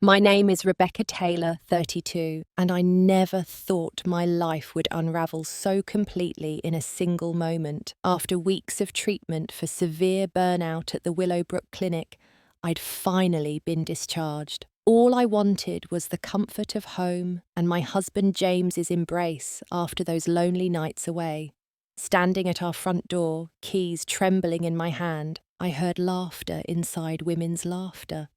My name is Rebecca Taylor, 32, and I never thought my life would unravel so completely in a single moment. After weeks of treatment for severe burnout at the Willowbrook Clinic, I'd finally been discharged. All I wanted was the comfort of home and my husband James's embrace after those lonely nights away. Standing at our front door, keys trembling in my hand, I heard laughter inside women's laughter.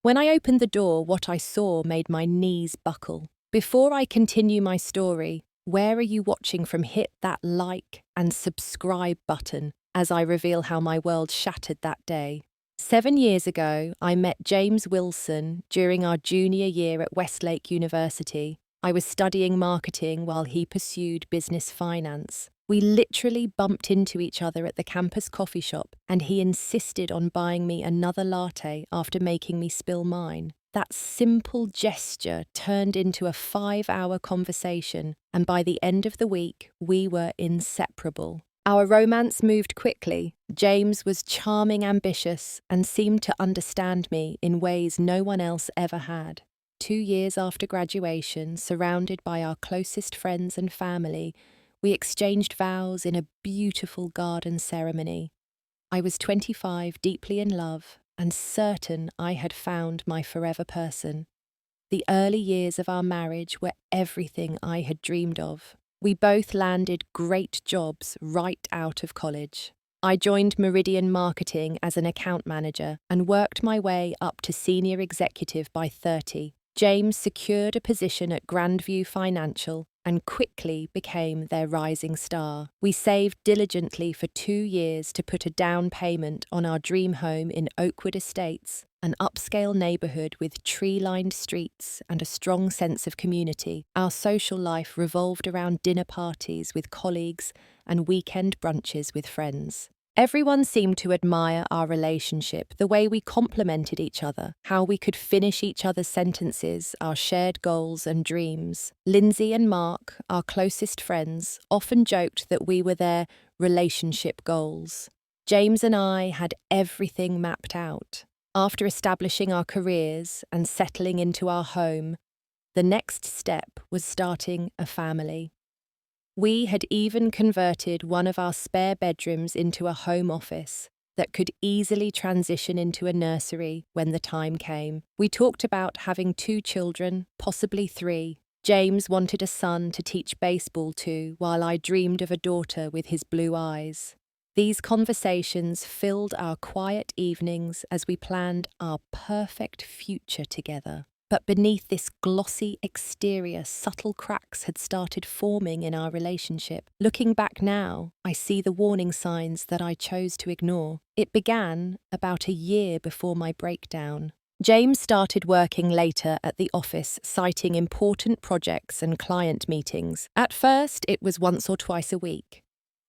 When I opened the door, what I saw made my knees buckle. Before I continue my story, where are you watching from? Hit that like and subscribe button as I reveal how my world shattered that day. 7 years ago, I met James Wilson during our junior year at Westlake University. I was studying marketing while he pursued business finance. We literally bumped into each other at the campus coffee shop, and he insisted on buying me another latte after making me spill mine. That simple gesture turned into a 5-hour conversation, and by the end of the week, we were inseparable. Our romance moved quickly. James was charming, ambitious, and seemed to understand me in ways no one else ever had. 2 years after graduation, surrounded by our closest friends and family, we exchanged vows in a beautiful garden ceremony. I was 25, deeply in love, and certain I had found my forever person. The early years of our marriage were everything I had dreamed of. We both landed great jobs right out of college. I joined Meridian Marketing as an account manager and worked my way up to senior executive by 30. James secured a position at Grandview Financial and quickly became their rising star. We saved diligently for 2 years to put a down payment on our dream home in Oakwood Estates, an upscale neighborhood with tree-lined streets and a strong sense of community. Our social life revolved around dinner parties with colleagues and weekend brunches with friends. Everyone seemed to admire our relationship, the way we complemented each other, how we could finish each other's sentences, our shared goals and dreams. Lindsay and Mark, our closest friends, often joked that we were their relationship goals. James and I had everything mapped out. After establishing our careers and settling into our home, the next step was starting a family. We had even converted one of our spare bedrooms into a home office that could easily transition into a nursery when the time came. We talked about having 2 children, possibly 3. James wanted a son to teach baseball to, while I dreamed of a daughter with his blue eyes. These conversations filled our quiet evenings as we planned our perfect future together. But beneath this glossy exterior, subtle cracks had started forming in our relationship. Looking back now, I see the warning signs that I chose to ignore. It began about a year before my breakdown. James started working later at the office, citing important projects and client meetings. At first, it was once or twice a week.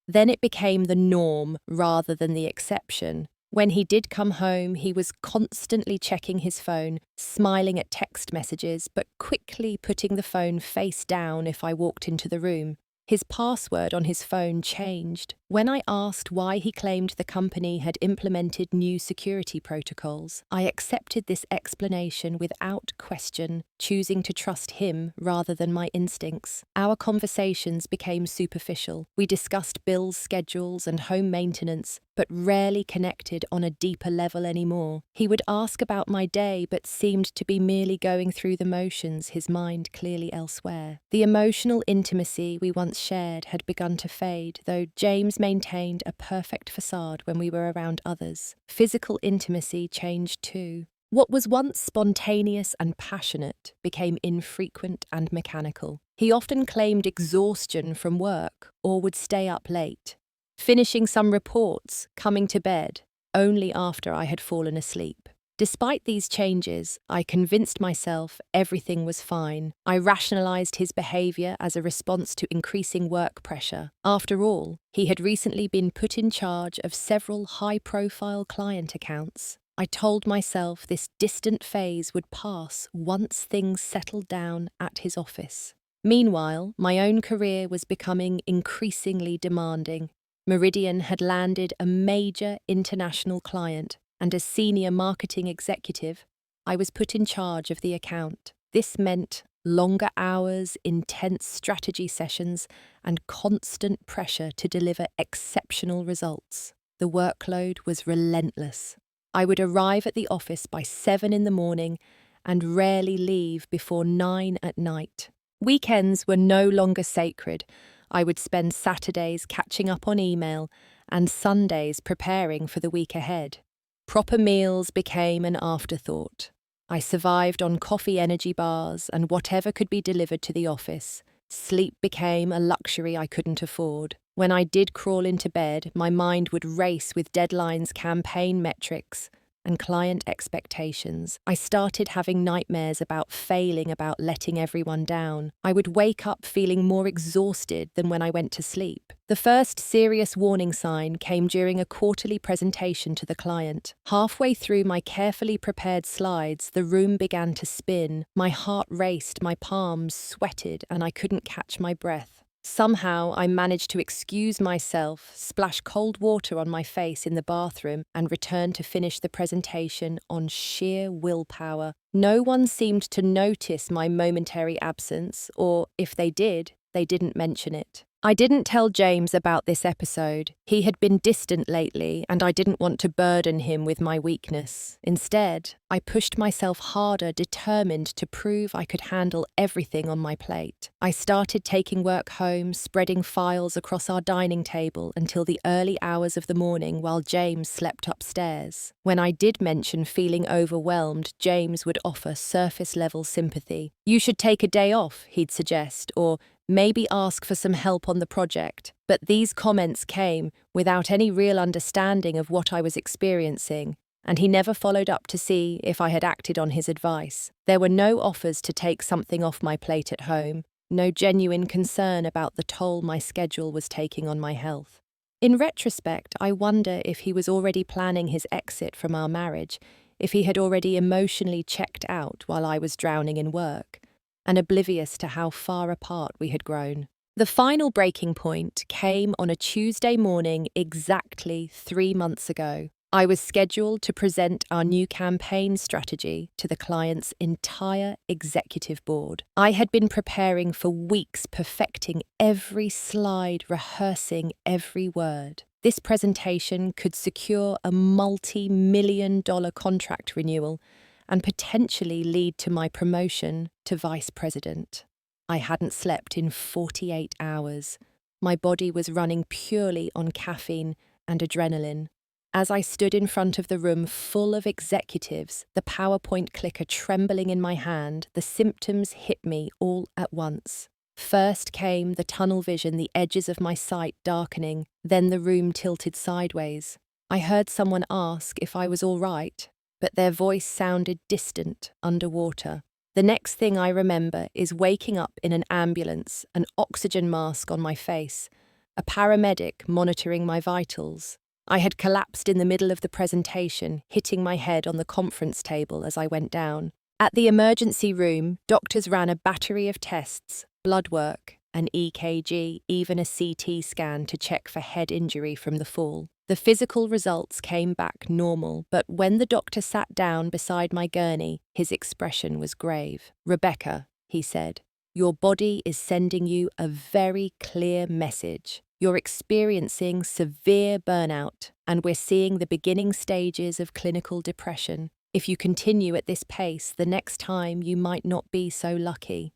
Then it became the norm rather than the exception. When he did come home, he was constantly checking his phone, smiling at text messages, but quickly putting the phone face down if I walked into the room. His password on his phone changed. When I asked why he claimed the company had implemented new security protocols, I accepted this explanation without question, choosing to trust him rather than my instincts. Our conversations became superficial. We discussed bills, schedules, and home maintenance, but rarely connected on a deeper level anymore. He would ask about my day, but seemed to be merely going through the motions, his mind clearly elsewhere. The emotional intimacy we once shared had begun to fade, though James maintained a perfect facade when we were around others. Physical intimacy changed too. What was once spontaneous and passionate became infrequent and mechanical. He often claimed exhaustion from work or would stay up late, finishing some reports, coming to bed, only after I had fallen asleep. Despite these changes, I convinced myself everything was fine. I rationalized his behavior as a response to increasing work pressure. After all, he had recently been put in charge of several high-profile client accounts. I told myself this distant phase would pass once things settled down at his office. Meanwhile, my own career was becoming increasingly demanding. Meridian had landed a major international client, and as senior marketing executive, I was put in charge of the account. This meant longer hours, intense strategy sessions, and constant pressure to deliver exceptional results. The workload was relentless. I would arrive at the office by 7 in the morning and rarely leave before 9 at night. Weekends were no longer sacred. I would spend Saturdays catching up on email and Sundays preparing for the week ahead. Proper meals became an afterthought. I survived on coffee energy bars and whatever could be delivered to the office. Sleep became a luxury I couldn't afford. When I did crawl into bed, my mind would race with deadlines, campaign metrics, and client expectations. I started having nightmares about failing, about letting everyone down. I would wake up feeling more exhausted than when I went to sleep. The first serious warning sign came during a quarterly presentation to the client. Halfway through my carefully prepared slides, the room began to spin. My heart raced, my palms sweated, and I couldn't catch my breath. Somehow, I managed to excuse myself, splash cold water on my face in the bathroom, and return to finish the presentation on sheer willpower. No one seemed to notice my momentary absence, or if they did, they didn't mention it. I didn't tell James about this episode. He had been distant lately, and I didn't want to burden him with my weakness. Instead, I pushed myself harder, determined to prove I could handle everything on my plate. I started taking work home, spreading files across our dining table until the early hours of the morning while James slept upstairs. When I did mention feeling overwhelmed, James would offer surface-level sympathy. "You should take a day off," he'd suggest, or maybe ask for some help on the project. But these comments came without any real understanding of what I was experiencing, and he never followed up to see if I had acted on his advice. There were no offers to take something off my plate at home, no genuine concern about the toll my schedule was taking on my health. In retrospect, I wonder if he was already planning his exit from our marriage, if he had already emotionally checked out while I was drowning in work, and oblivious to how far apart we had grown. The final breaking point came on a Tuesday morning exactly 3 months ago. I was scheduled to present our new campaign strategy to the client's entire executive board. I had been preparing for weeks, perfecting every slide, rehearsing every word. This presentation could secure a multi-million-dollar contract renewal and potentially lead to my promotion to vice president. I hadn't slept in 48 hours. My body was running purely on caffeine and adrenaline. As I stood in front of the room full of executives, the PowerPoint clicker trembling in my hand, the symptoms hit me all at once. First came the tunnel vision, the edges of my sight darkening, then the room tilted sideways. I heard someone ask if I was all right, but their voice sounded distant, underwater. The next thing I remember is waking up in an ambulance, an oxygen mask on my face, a paramedic monitoring my vitals. I had collapsed in the middle of the presentation, hitting my head on the conference table as I went down. At the emergency room, doctors ran a battery of tests, blood work, an EKG, even a CT scan to check for head injury from the fall. The physical results came back normal, but when the doctor sat down beside my gurney, his expression was grave. "Rebecca," he said, "your body is sending you a very clear message. You're experiencing severe burnout, and we're seeing the beginning stages of clinical depression. If you continue at this pace, the next time you might not be so lucky."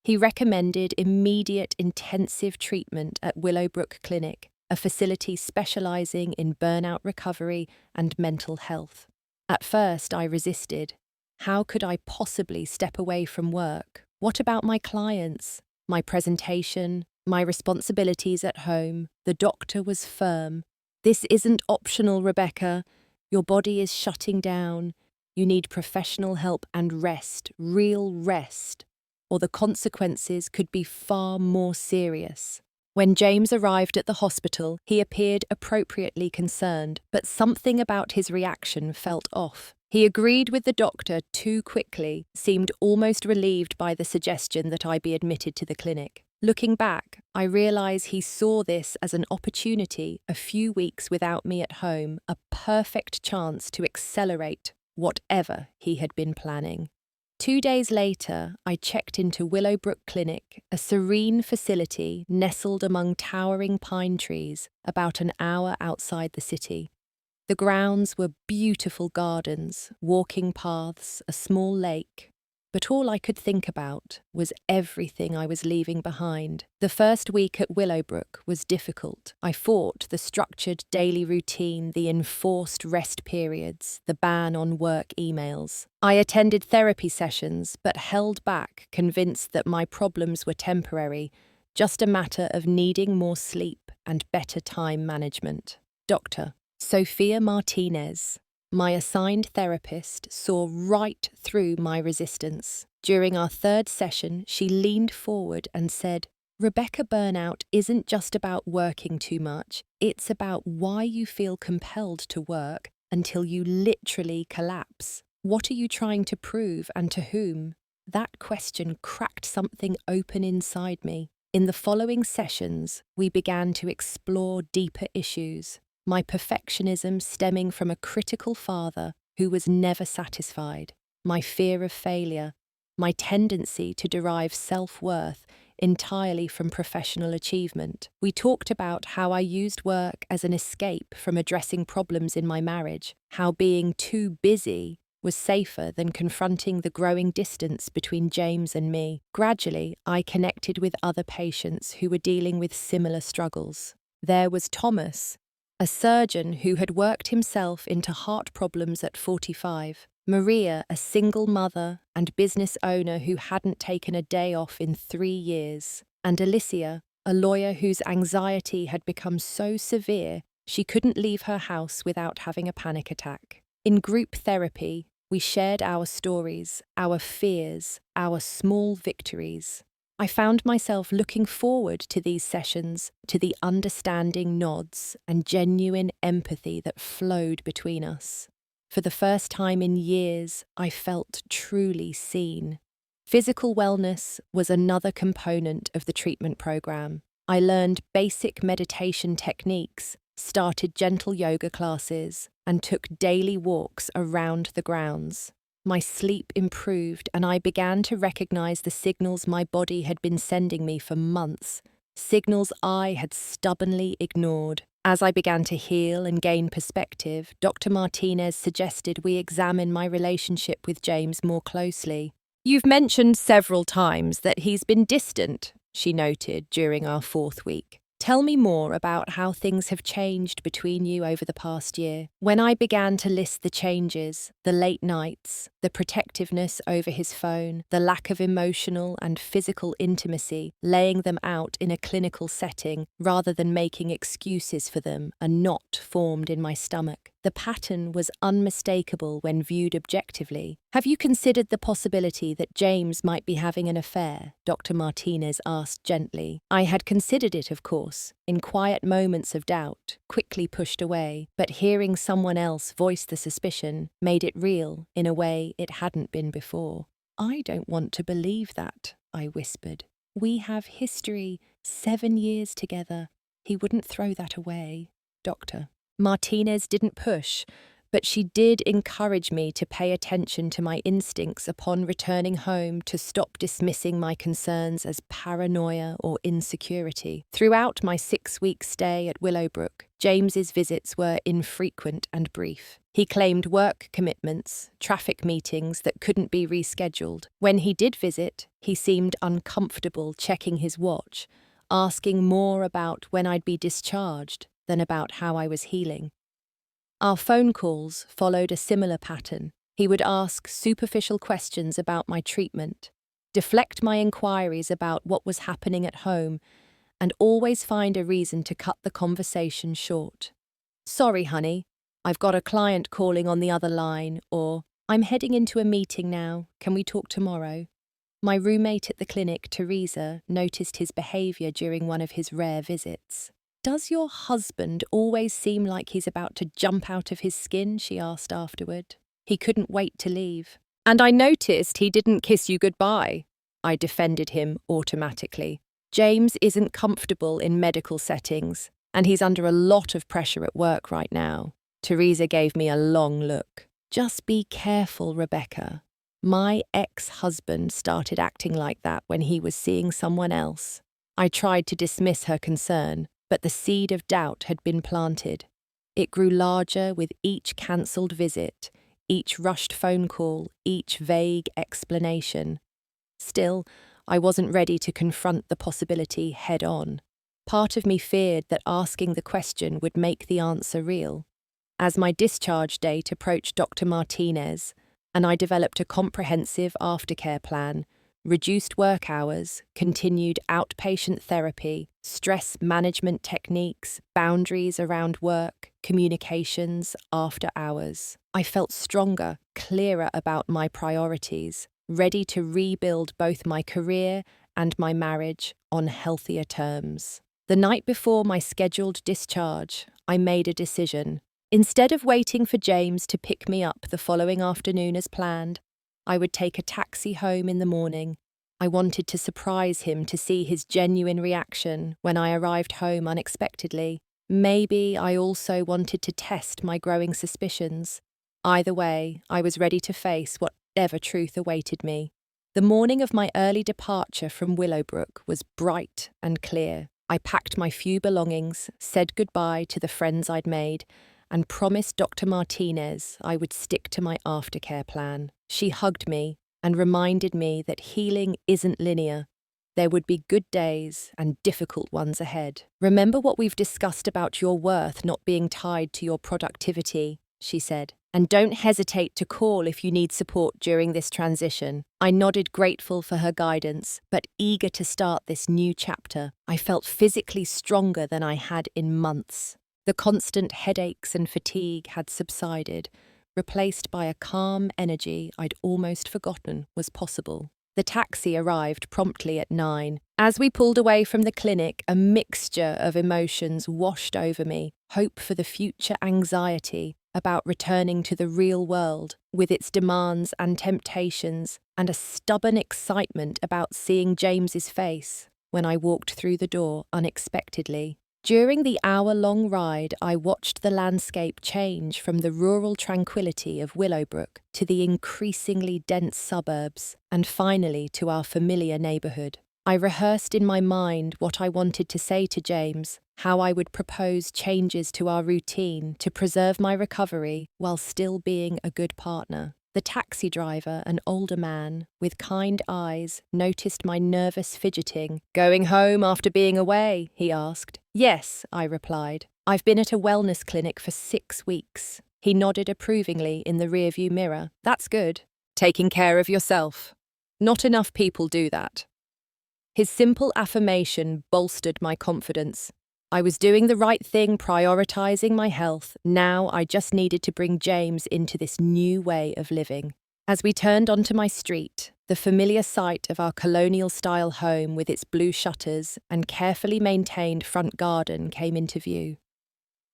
He recommended immediate intensive treatment at Willowbrook Clinic, a facility specializing in burnout recovery and mental health. At first, I resisted. How could I possibly step away from work? What about my clients, my presentation, my responsibilities at home? The doctor was firm. "This isn't optional, Rebecca. Your body is shutting down. You need professional help and rest, real rest, or the consequences could be far more serious." When James arrived at the hospital, he appeared appropriately concerned, but something about his reaction felt off. He agreed with the doctor too quickly, seemed almost relieved by the suggestion that I be admitted to the clinic. Looking back, I realize he saw this as an opportunity, a few weeks without me at home, a perfect chance to accelerate whatever he had been planning. 2 days later, I checked into Willowbrook Clinic, a serene facility nestled among towering pine trees about an hour outside the city. The grounds were beautiful gardens, walking paths, a small lake. But all I could think about was everything I was leaving behind. The first week at Willowbrook was difficult. I fought the structured daily routine, the enforced rest periods, the ban on work emails. I attended therapy sessions, but held back, convinced that my problems were temporary, just a matter of needing more sleep and better time management. Dr. Sophia Martinez, my assigned therapist, saw right through my resistance. During our third session, she leaned forward and said, "Rebecca, burnout isn't just about working too much. It's about why you feel compelled to work until you literally collapse. What are you trying to prove and to whom?" That question cracked something open inside me. In the following sessions, we began to explore deeper issues. My perfectionism stemming from a critical father who was never satisfied, my fear of failure, my tendency to derive self-worth entirely from professional achievement. We talked about how I used work as an escape from addressing problems in my marriage, how being too busy was safer than confronting the growing distance between James and me. Gradually, I connected with other patients who were dealing with similar struggles. There was Thomas, a surgeon who had worked himself into heart problems at 45. Maria, a single mother and business owner who hadn't taken a day off in 3 years. And Alicia, a lawyer whose anxiety had become so severe she couldn't leave her house without having a panic attack. In group therapy, we shared our stories, our fears, our small victories. I found myself looking forward to these sessions, to the understanding nods and genuine empathy that flowed between us. For the first time in years, I felt truly seen. Physical wellness was another component of the treatment program. I learned basic meditation techniques, started gentle yoga classes, and took daily walks around the grounds. My sleep improved, and I began to recognize the signals my body had been sending me for months, signals I had stubbornly ignored. As I began to heal and gain perspective, Dr. Martinez suggested we examine my relationship with James more closely. "You've mentioned several times that he's been distant," she noted during our 4th week. "Tell me more about how things have changed between you over the past year." When I began to list the changes, the late nights, the protectiveness over his phone, the lack of emotional and physical intimacy, laying them out in a clinical setting rather than making excuses for them, a knot formed in my stomach. The pattern was unmistakable when viewed objectively. "Have you considered the possibility that James might be having an affair?" Dr. Martinez asked gently. I had considered it, of course, in quiet moments of doubt, quickly pushed away, but hearing someone else voice the suspicion made it real in a way it hadn't been before. "I don't want to believe that," I whispered. "We have history, 7 years together. He wouldn't throw that away." Doctor Martinez didn't push, but she did encourage me to pay attention to my instincts upon returning home, to stop dismissing my concerns as paranoia or insecurity. Throughout my 6-week stay at Willowbrook, James's visits were infrequent and brief. He claimed work commitments, traffic meetings that couldn't be rescheduled. When he did visit, he seemed uncomfortable checking his watch, asking more about when I'd be discharged than about how I was healing. Our phone calls followed a similar pattern. He would ask superficial questions about my treatment, deflect my inquiries about what was happening at home, and always find a reason to cut the conversation short. "Sorry, honey, I've got a client calling on the other line," or "I'm heading into a meeting now, can we talk tomorrow?" My roommate at the clinic, Teresa, noticed his behaviour during one of his rare visits. "Does your husband always seem like he's about to jump out of his skin?" she asked afterward. He couldn't wait to leave. "And I noticed he didn't kiss you goodbye," I defended him automatically. "James isn't comfortable in medical settings, and he's under a lot of pressure at work right now." Teresa gave me a long look. Just be careful, Rebecca. My ex-husband started acting like that when he was seeing someone else. I tried to dismiss her concern, but the seed of doubt had been planted. It grew larger with each cancelled visit, each rushed phone call, each vague explanation. Still, I wasn't ready to confront the possibility head-on. Part of me feared that asking the question would make the answer real. As my discharge date approached Dr. Martinez, and I developed a comprehensive aftercare plan, reduced work hours, continued outpatient therapy, stress management techniques, boundaries around work, communications, after hours. I felt stronger, clearer about my priorities, ready to rebuild both my career and my marriage on healthier terms. The night before my scheduled discharge, I made a decision. Instead of waiting for James to pick me up the following afternoon as planned, I would take a taxi home in the morning. I wanted to surprise him to see his genuine reaction when I arrived home unexpectedly. Maybe I also wanted to test my growing suspicions. Either way, I was ready to face whatever truth awaited me. The morning of my early departure from Willowbrook was bright and clear. I packed my few belongings, said goodbye to the friends I'd made, and promised Dr. Martinez I would stick to my aftercare plan. She hugged me and reminded me that healing isn't linear. There would be good days and difficult ones ahead. Remember what we've discussed about your worth not being tied to your productivity, she said, and don't hesitate to call if you need support during this transition. I nodded, grateful for her guidance, but eager to start this new chapter. I felt physically stronger than I had in months. The constant headaches and fatigue had subsided, replaced by a calm energy I'd almost forgotten was possible. The taxi arrived promptly at 9. As we pulled away from the clinic, a mixture of emotions washed over me: hope for the future, anxiety about returning to the real world with its demands and temptations, and a stubborn excitement about seeing James's face when I walked through the door unexpectedly. During the hour-long ride, I watched the landscape change from the rural tranquility of Willowbrook to the increasingly dense suburbs, and finally to our familiar neighbourhood. I rehearsed in my mind what I wanted to say to James, how I would propose changes to our routine to preserve my recovery while still being a good partner. The taxi driver, an older man with kind eyes, noticed my nervous fidgeting. "Going home after being away?" he asked. "Yes," I replied. "I've been at a wellness clinic for 6 weeks." He nodded approvingly in the rearview mirror. "That's good. Taking care of yourself. Not enough people do that." His simple affirmation bolstered my confidence. I was doing the right thing, prioritizing my health. Now I just needed to bring James into this new way of living. As we turned onto my street, the familiar sight of our colonial-style home with its blue shutters and carefully maintained front garden came into view.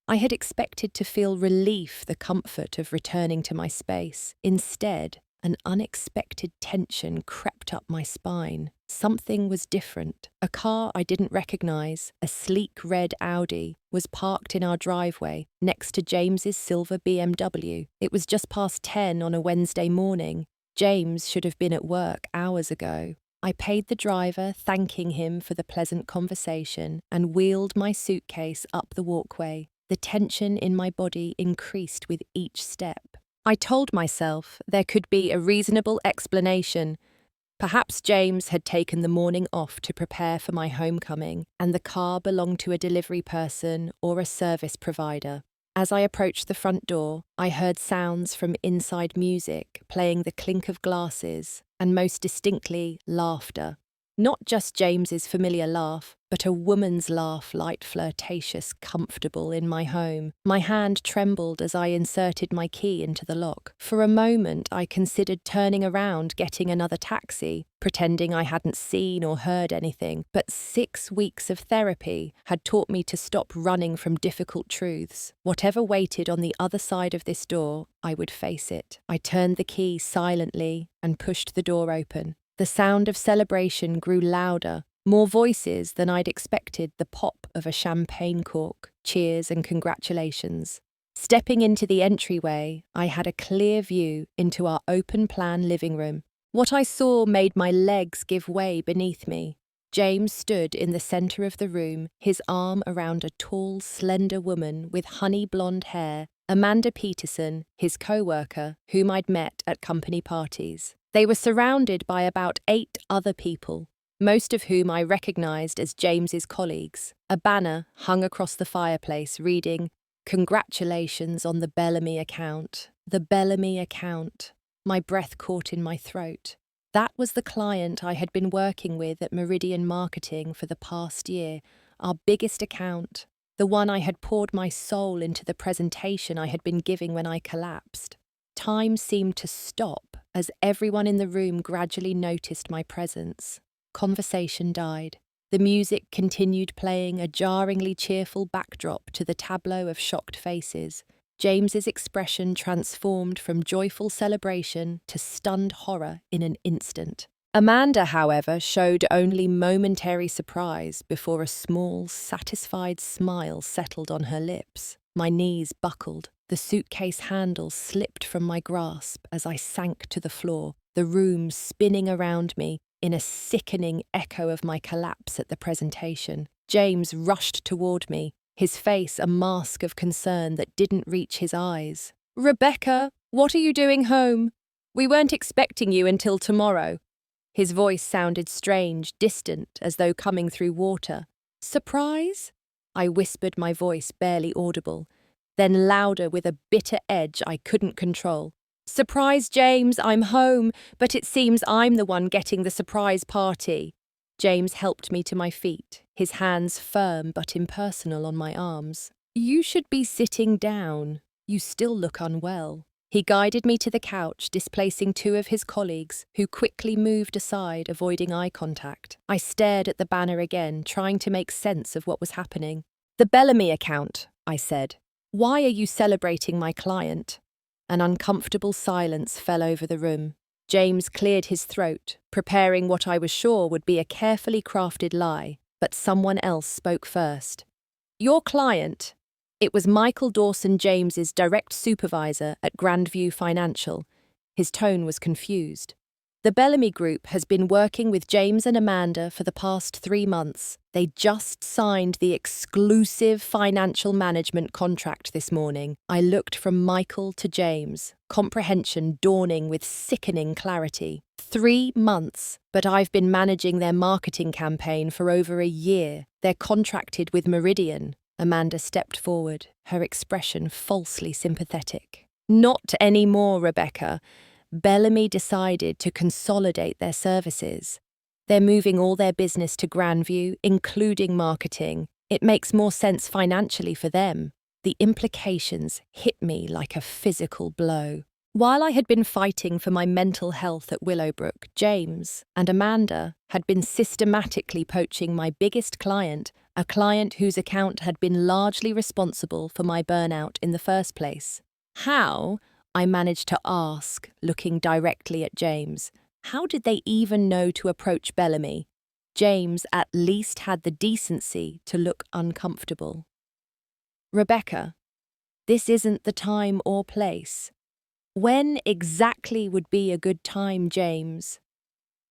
I had expected to feel relief, the comfort of returning to my space. Instead, an unexpected tension crept up my spine. Something was different. A car I didn't recognize, a sleek red Audi, was parked in our driveway next to James's silver BMW. It was just past 10 on a Wednesday morning. James should have been at work hours ago. I paid the driver, thanking him for the pleasant conversation, and wheeled my suitcase up the walkway. The tension in my body increased with each step. I told myself there could be a reasonable explanation. Perhaps James had taken the morning off to prepare for my homecoming, and the car belonged to a delivery person or a service provider. As I approached the front door, I heard sounds from inside, music, playing the clink of glasses, and most distinctly, laughter. Not just James's familiar laugh, but a woman's laugh, light, flirtatious, comfortable in my home. My hand trembled as I inserted my key into the lock. For a moment, I considered turning around, getting another taxi, pretending I hadn't seen or heard anything. But 6 weeks of therapy had taught me to stop running from difficult truths. Whatever waited on the other side of this door, I would face it. I turned the key silently and pushed the door open. The sound of celebration grew louder, more voices than I'd expected, the pop of a champagne cork, cheers and congratulations. Stepping into the entryway, I had a clear view into our open-plan living room. What I saw made my legs give way beneath me. James stood in the centre of the room, his arm around a tall, slender woman with honey blonde hair, Amanda Peterson, his co-worker, whom I'd met at company parties. They were surrounded by about 8 other people, most of whom I recognised as James's colleagues. A banner hung across the fireplace reading, "Congratulations on the Bellamy account." The Bellamy account. My breath caught in my throat. That was the client I had been working with at Meridian Marketing for the past year, our biggest account, the one I had poured my soul into the presentation I had been giving when I collapsed. Time seemed to stop as everyone in the room gradually noticed my presence. Conversation died. The music continued playing, a jarringly cheerful backdrop to the tableau of shocked faces. James's expression transformed from joyful celebration to stunned horror in an instant. Amanda, however, showed only momentary surprise before a small, satisfied smile settled on her lips. My knees buckled. The suitcase handle slipped from my grasp as I sank to the floor, the room spinning around me in a sickening echo of my collapse at the presentation. James rushed toward me, his face a mask of concern that didn't reach his eyes. "Rebecca, what are you doing home? We weren't expecting you until tomorrow." His voice sounded strange, distant, as though coming through water. "Surprise?" I whispered, my voice barely audible, then louder with a bitter edge I couldn't control. "Surprise, James, I'm home, but it seems I'm the one getting the surprise party." James helped me to my feet, his hands firm but impersonal on my arms. "You should be sitting down. You still look unwell." He guided me to the couch, displacing 2 of his colleagues, who quickly moved aside, avoiding eye contact. I stared at the banner again, trying to make sense of what was happening. "The Bellamy account," I said. "Why are you celebrating my client?" An uncomfortable silence fell over the room. James cleared his throat, preparing what I was sure would be a carefully crafted lie, but someone else spoke first. "Your client." It was Michael Dawson, James's direct supervisor at Grandview Financial. His tone was confused. "The Bellamy Group has been working with James and Amanda for the past 3 months. They just signed the exclusive financial management contract this morning." I looked from Michael to James, comprehension dawning with sickening clarity. 3 months, but I've been managing their marketing campaign for over a year. They're contracted with Meridian. Amanda stepped forward, her expression falsely sympathetic. "Not anymore, Rebecca. Bellamy decided to consolidate their services. They're moving all their business to Grandview, including marketing. It makes more sense financially for them." The implications hit me like a physical blow. While I had been fighting for my mental health at Willowbrook, James and Amanda had been systematically poaching my biggest client, a client whose account had been largely responsible for my burnout in the first place. How? I managed to ask, looking directly at James. How did they even know to approach Bellamy? James at least had the decency to look uncomfortable. "Rebecca, this isn't the time or place." "When exactly would be a good time, James?"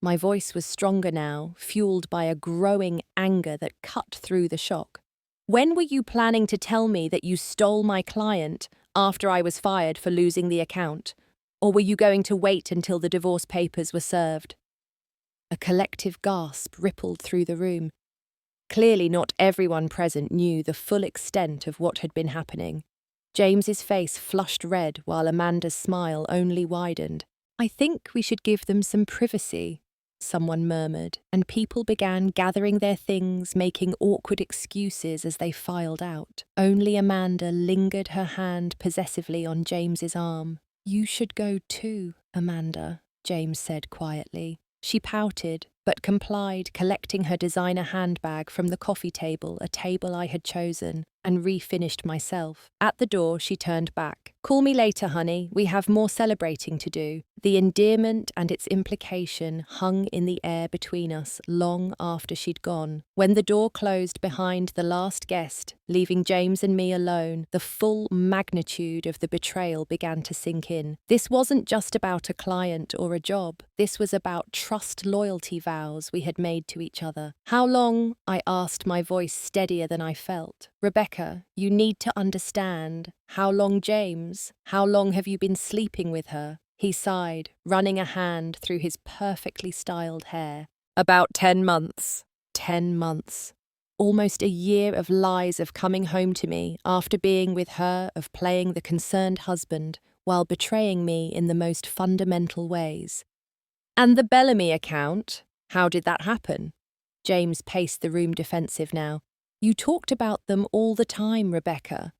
My voice was stronger now, fueled by a growing anger that cut through the shock. "When were you planning to tell me that you stole my client after I was fired for losing the account? Or were you going to wait until the divorce papers were served?" A collective gasp rippled through the room. Clearly not everyone present knew the full extent of what had been happening. James's face flushed red while Amanda's smile only widened. "I think we should give them some privacy," someone murmured, and people began gathering their things, making awkward excuses as they filed out. Only Amanda lingered her hand possessively on James's arm. "You should go too, Amanda," James said quietly. She pouted, but complied, collecting her designer handbag from the coffee table, a table I had chosen. and refinished myself. At the door, she turned back. "Call me later, honey. We have more celebrating to do." The endearment and its implication hung in the air between us long after she'd gone. When the door closed behind the last guest, leaving James and me alone, the full magnitude of the betrayal began to sink in. This wasn't just about a client or a job. This was about trust-loyalty vows we had made to each other. "How long?" I asked, my voice steadier than I felt. "Rebecca, you need to understand." "How long, James? How long have you been sleeping with her?" He sighed, running a hand through his perfectly styled hair. "About 10 months. 10 months. Almost a year of lies, of coming home to me after being with her, of playing the concerned husband while betraying me in the most fundamental ways." "And the Bellamy account? How did that happen?" James paced the room, defensive now. "You talked about them all the time, Rebecca.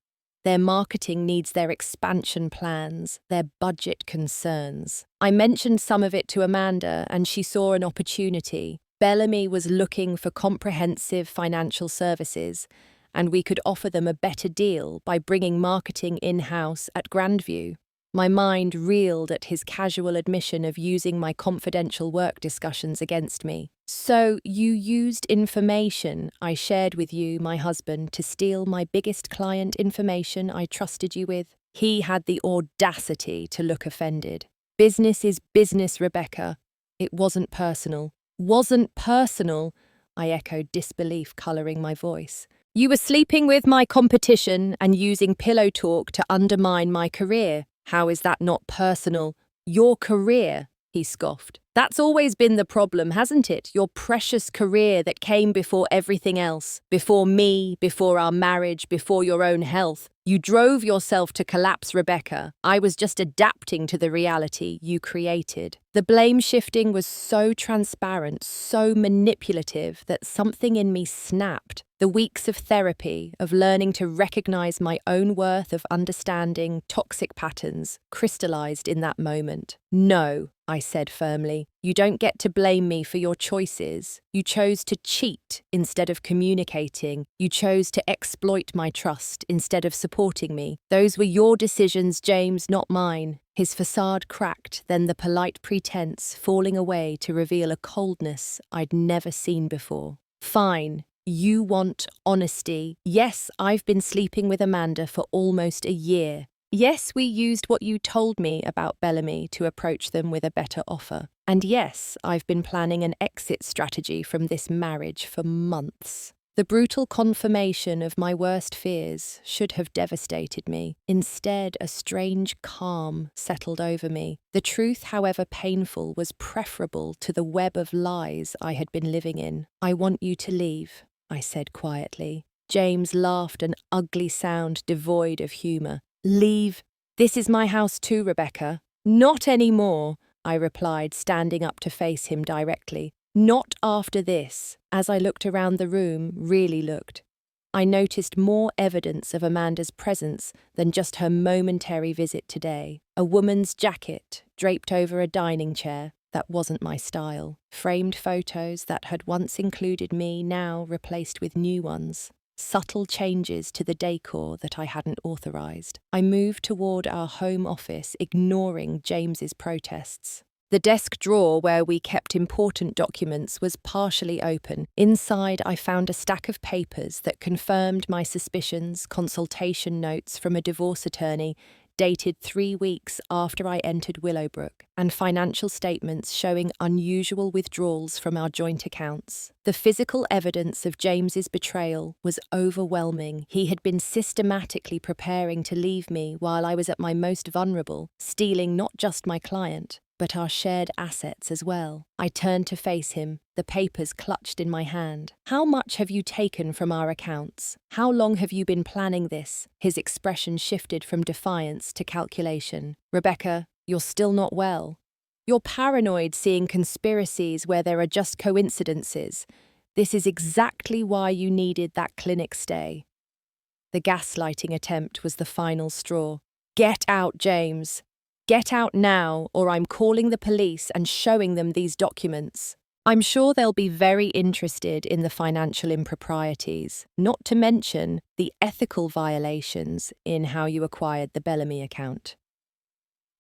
Their marketing needs, their expansion plans, their budget concerns. I mentioned some of it to Amanda, and she saw an opportunity. Bellamy was looking for comprehensive financial services, and we could offer them a better deal by bringing marketing in-house at Grandview." My mind reeled at his casual admission of using my confidential work discussions against me. "So you used information I shared with you, my husband, to steal my biggest client information I trusted you with?" He had the audacity to look offended. "Business is business, Rebecca. It wasn't personal." "Wasn't personal?" I echoed, disbelief colouring my voice. "You were sleeping with my competition and using pillow talk to undermine my career. How is that not personal?" "Your career," he scoffed. "That's always been the problem, hasn't it? Your precious career that came before everything else. Before me, before our marriage, before your own health. You drove yourself to collapse, Rebecca. I was just adapting to the reality you created." The blame shifting was so transparent, so manipulative, that something in me snapped. The weeks of therapy, of learning to recognize my own worth, of understanding toxic patterns, crystallized in that moment. "No," I said firmly. "You don't get to blame me for your choices. You chose to cheat instead of communicating. You chose to exploit my trust instead of supporting me. Those were your decisions, James, not mine." His facade cracked, then the polite pretense falling away to reveal a coldness I'd never seen before. "Fine. You want honesty. Yes, I've been sleeping with Amanda for almost a year. Yes, we used what you told me about Bellamy to approach them with a better offer. And yes, I've been planning an exit strategy from this marriage for months." The brutal confirmation of my worst fears should have devastated me. Instead, a strange calm settled over me. The truth, however painful, was preferable to the web of lies I had been living in. "I want you to leave," I said quietly. James laughed, an ugly sound devoid of humour. "Leave? This is my house too, Rebecca." "Not anymore," I replied, standing up to face him directly. "Not after this." As I looked around the room, really looked, I noticed more evidence of Amanda's presence than just her momentary visit today. A woman's jacket draped over a dining chair. That wasn't my style. Framed photos that had once included me, now replaced with new ones. Subtle changes to the decor that I hadn't authorised. I moved toward our home office, ignoring James's protests. The desk drawer where we kept important documents was partially open. Inside, I found a stack of papers that confirmed my suspicions, consultation notes from a divorce attorney dated 3 weeks after I entered Willowbrook, and financial statements showing unusual withdrawals from our joint accounts. The physical evidence of James's betrayal was overwhelming. He had been systematically preparing to leave me while I was at my most vulnerable, stealing not just my client, but our shared assets as well. I turned to face him, the papers clutched in my hand. "How much have you taken from our accounts? How long have you been planning this?" His expression shifted from defiance to calculation. "Rebecca, you're still not well. You're paranoid, seeing conspiracies where there are just coincidences. This is exactly why you needed that clinic stay." The gaslighting attempt was the final straw. "Get out, James. Get out now, or I'm calling the police and showing them these documents." I'm sure they'll be very interested in the financial improprieties, not to mention the ethical violations in how you acquired the Bellamy account.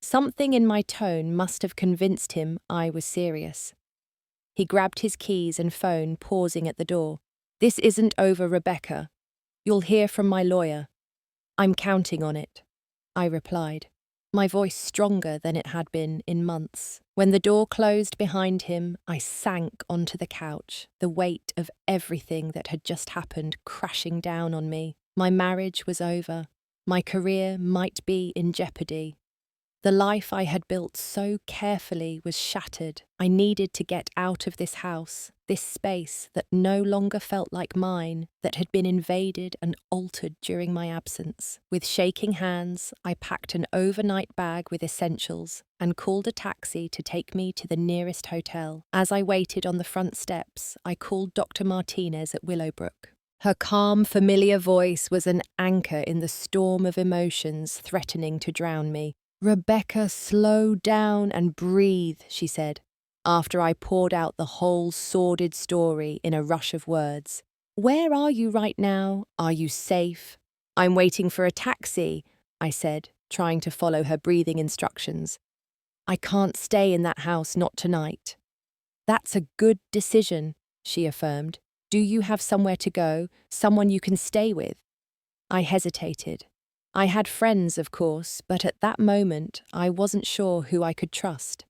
Something in my tone must have convinced him I was serious. He grabbed his keys and phone, pausing at the door. "This isn't over, Rebecca. You'll hear from my lawyer." "I'm counting on it," I replied, my voice stronger than it had been in months. When the door closed behind him, I sank onto the couch, the weight of everything that had just happened crashing down on me. My marriage was over. My career might be in jeopardy. The life I had built so carefully was shattered. I needed to get out of this house, this space that no longer felt like mine, that had been invaded and altered during my absence. With shaking hands, I packed an overnight bag with essentials and called a taxi to take me to the nearest hotel. As I waited on the front steps, I called Dr. Martinez at Willowbrook. Her calm, familiar voice was an anchor in the storm of emotions threatening to drown me. "Rebecca, slow down and breathe," she said, after I poured out the whole sordid story in a rush of words. "Where are you right now? Are you safe?" "I'm waiting for a taxi," I said, trying to follow her breathing instructions. "I can't stay in that house, not tonight." "That's a good decision," she affirmed. "Do you have somewhere to go, someone you can stay with?" I hesitated. I had friends, of course, but at that moment I wasn't sure who I could trust.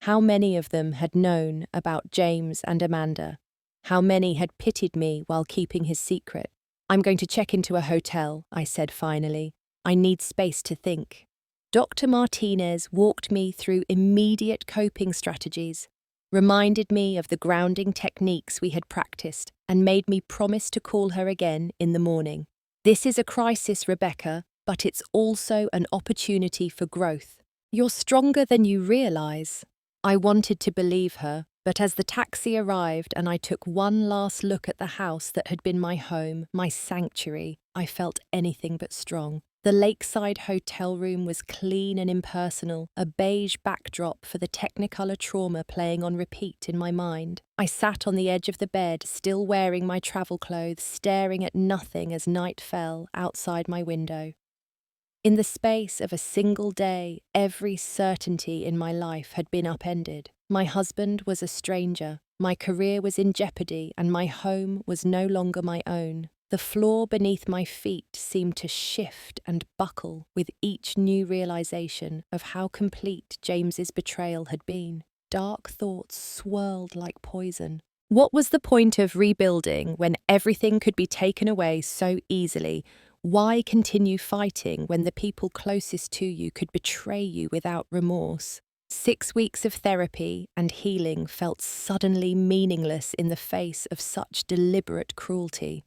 How many of them had known about James and Amanda? How many had pitied me while keeping his secret? "I'm going to check into a hotel," I said finally. "I need space to think." Dr. Martinez walked me through immediate coping strategies, reminded me of the grounding techniques we had practiced, and made me promise to call her again in the morning. "This is a crisis, Rebecca, but it's also an opportunity for growth. You're stronger than you realize." I wanted to believe her, but as the taxi arrived and I took one last look at the house that had been my home, my sanctuary, I felt anything but strong. The lakeside hotel room was clean and impersonal, a beige backdrop for the Technicolor trauma playing on repeat in my mind. I sat on the edge of the bed, still wearing my travel clothes, staring at nothing as night fell outside my window. In the space of a single day, every certainty in my life had been upended. My husband was a stranger, my career was in jeopardy, and my home was no longer my own. The floor beneath my feet seemed to shift and buckle with each new realization of how complete James's betrayal had been. Dark thoughts swirled like poison. What was the point of rebuilding when everything could be taken away so easily? Why continue fighting when the people closest to you could betray you without remorse? 6 weeks of therapy and healing felt suddenly meaningless in the face of such deliberate cruelty.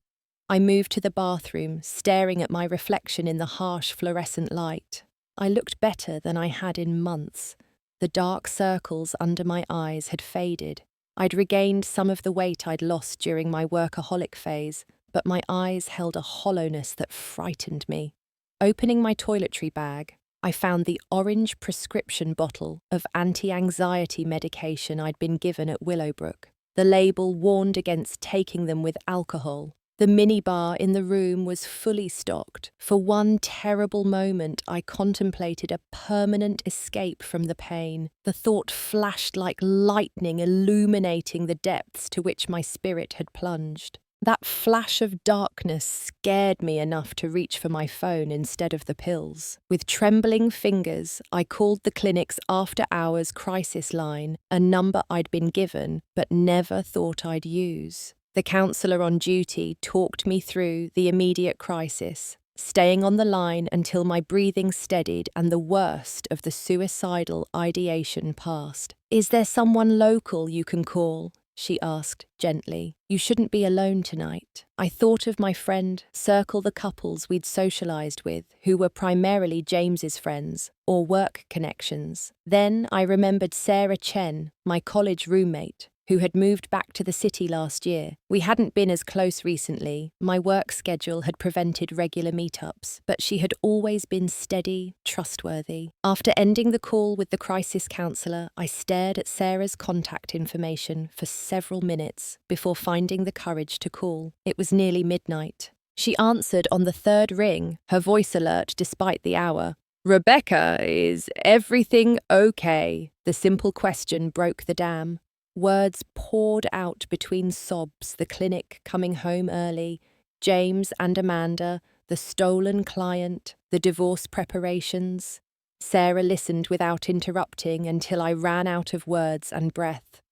I moved to the bathroom, staring at my reflection in the harsh fluorescent light. I looked better than I had in months. The dark circles under my eyes had faded. I'd regained some of the weight I'd lost during my workaholic phase, but my eyes held a hollowness that frightened me. Opening my toiletry bag, I found the orange prescription bottle of anti-anxiety medication I'd been given at Willowbrook. The label warned against taking them with alcohol. The minibar in the room was fully stocked. For one terrible moment, I contemplated a permanent escape from the pain. The thought flashed like lightning, illuminating the depths to which my spirit had plunged. That flash of darkness scared me enough to reach for my phone instead of the pills. With trembling fingers, I called the clinic's after-hours crisis line, a number I'd been given but never thought I'd use. The counsellor on duty talked me through the immediate crisis, staying on the line until my breathing steadied and the worst of the suicidal ideation passed. "Is there someone local you can call?" she asked gently. "You shouldn't be alone tonight." I thought of my friend, circle the couples we'd socialised with, who were primarily James's friends, or work connections. Then I remembered Sarah Chen, my college roommate, who had moved back to the city last year. We hadn't been as close recently. My work schedule had prevented regular meetups, but she had always been steady, trustworthy. After ending the call with the crisis counsellor, I stared at Sarah's contact information for several minutes before finding the courage to call. It was nearly midnight. She answered on the third ring, her voice alert despite the hour. "Rebecca, is everything okay?" The simple question broke the dam. Words poured out between sobs, the clinic coming home early, James and Amanda, the stolen client, the divorce preparations. Sarah listened without interrupting until I ran out of words and breath.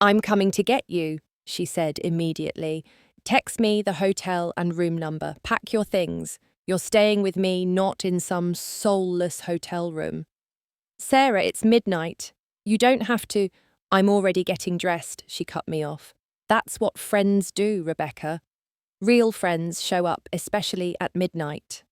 "I'm coming to get you," she said immediately. "Text me the hotel and room number. Pack your things. You're staying with me, not in some soulless hotel room." "Sarah, it's midnight. You don't have to—" "I'm already getting dressed," she cut me off. "That's what friends do, Rebecca. Real friends show up, especially at midnight."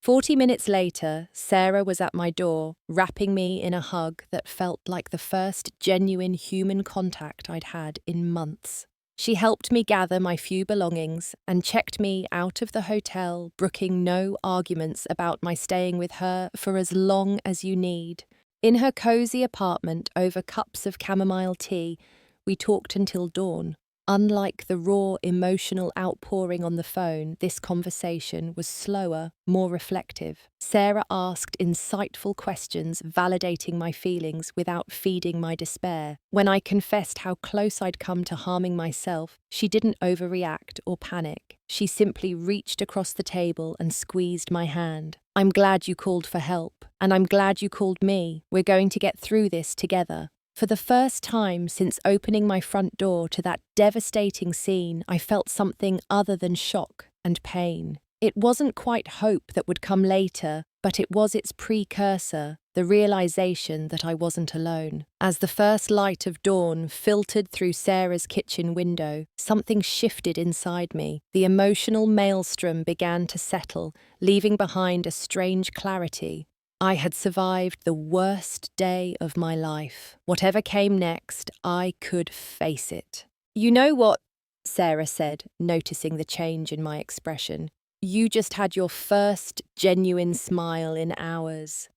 40 minutes later, Sarah was at my door, wrapping me in a hug that felt like the first genuine human contact I'd had in months. She helped me gather my few belongings and checked me out of the hotel, brooking no arguments about my staying with her for as long as you need. In her cozy apartment over cups of chamomile tea, we talked until dawn. Unlike the raw emotional outpouring on the phone, this conversation was slower, more reflective. Sarah asked insightful questions, validating my feelings without feeding my despair. When I confessed how close I'd come to harming myself, she didn't overreact or panic. She simply reached across the table and squeezed my hand. "I'm glad you called for help, and I'm glad you called me. We're going to get through this together." For the first time since opening my front door to that devastating scene, I felt something other than shock and pain. It wasn't quite hope that would come later, but it was its precursor, the realization that I wasn't alone. As the first light of dawn filtered through Sarah's kitchen window, something shifted inside me. The emotional maelstrom began to settle, leaving behind a strange clarity. I had survived the worst day of my life. Whatever came next, I could face it. "You know what?" Sarah said, noticing the change in my expression. "You just had your first genuine smile in hours."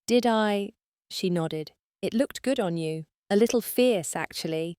"Did I?" She nodded. "It looked good on you. A little fierce, actually."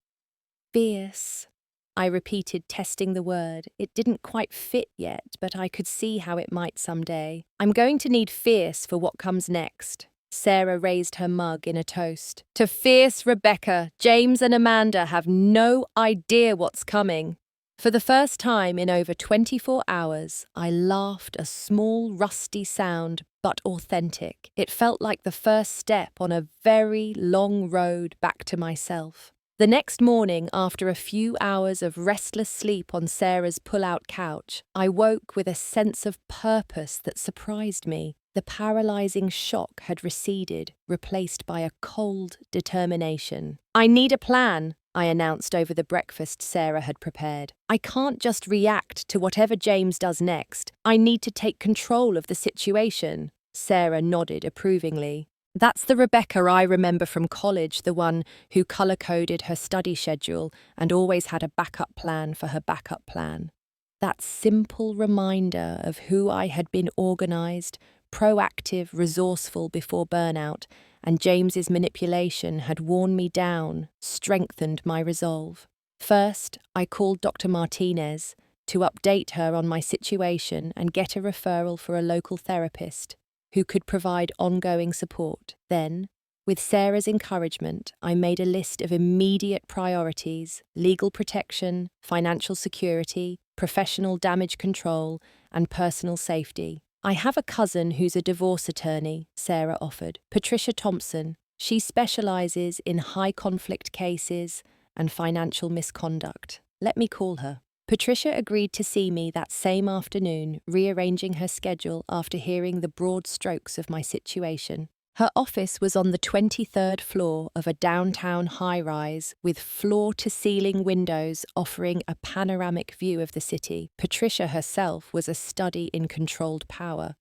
"Fierce," I repeated, testing the word. It didn't quite fit yet, but I could see how it might someday. "I'm going to need fierce for what comes next." Sarah raised her mug in a toast. "To fierce Rebecca, James and Amanda have no idea what's coming." For the first time in over 24 hours, I laughed, a small, rusty sound, but authentic. It felt like the first step on a very long road back to myself. The next morning, after a few hours of restless sleep on Sarah's pull-out couch, I woke with a sense of purpose that surprised me. The paralyzing shock had receded, replaced by a cold determination. "I need a plan," I announced over the breakfast Sarah had prepared. "I can't just react to whatever James does next. I need to take control of the situation." Sarah nodded approvingly. "That's the Rebecca I remember from college, the one who color-coded her study schedule and always had a backup plan for her backup plan." That simple reminder of who I had been organized, proactive, resourceful before burnout, and James's manipulation had worn me down, strengthened my resolve. First, I called Dr. Martinez to update her on my situation and get a referral for a local therapist who could provide ongoing support. Then, with Sarah's encouragement, I made a list of immediate priorities: legal protection, financial security, professional damage control, and personal safety. "I have a cousin who's a divorce attorney," Sarah offered. "Patricia Thompson. She specializes in high-conflict cases and financial misconduct. Let me call her." Patricia agreed to see me that same afternoon, rearranging her schedule after hearing the broad strokes of my situation. Her office was on the 23rd floor of a downtown high-rise with floor-to-ceiling windows offering a panoramic view of the city. Patricia herself was a study in controlled power.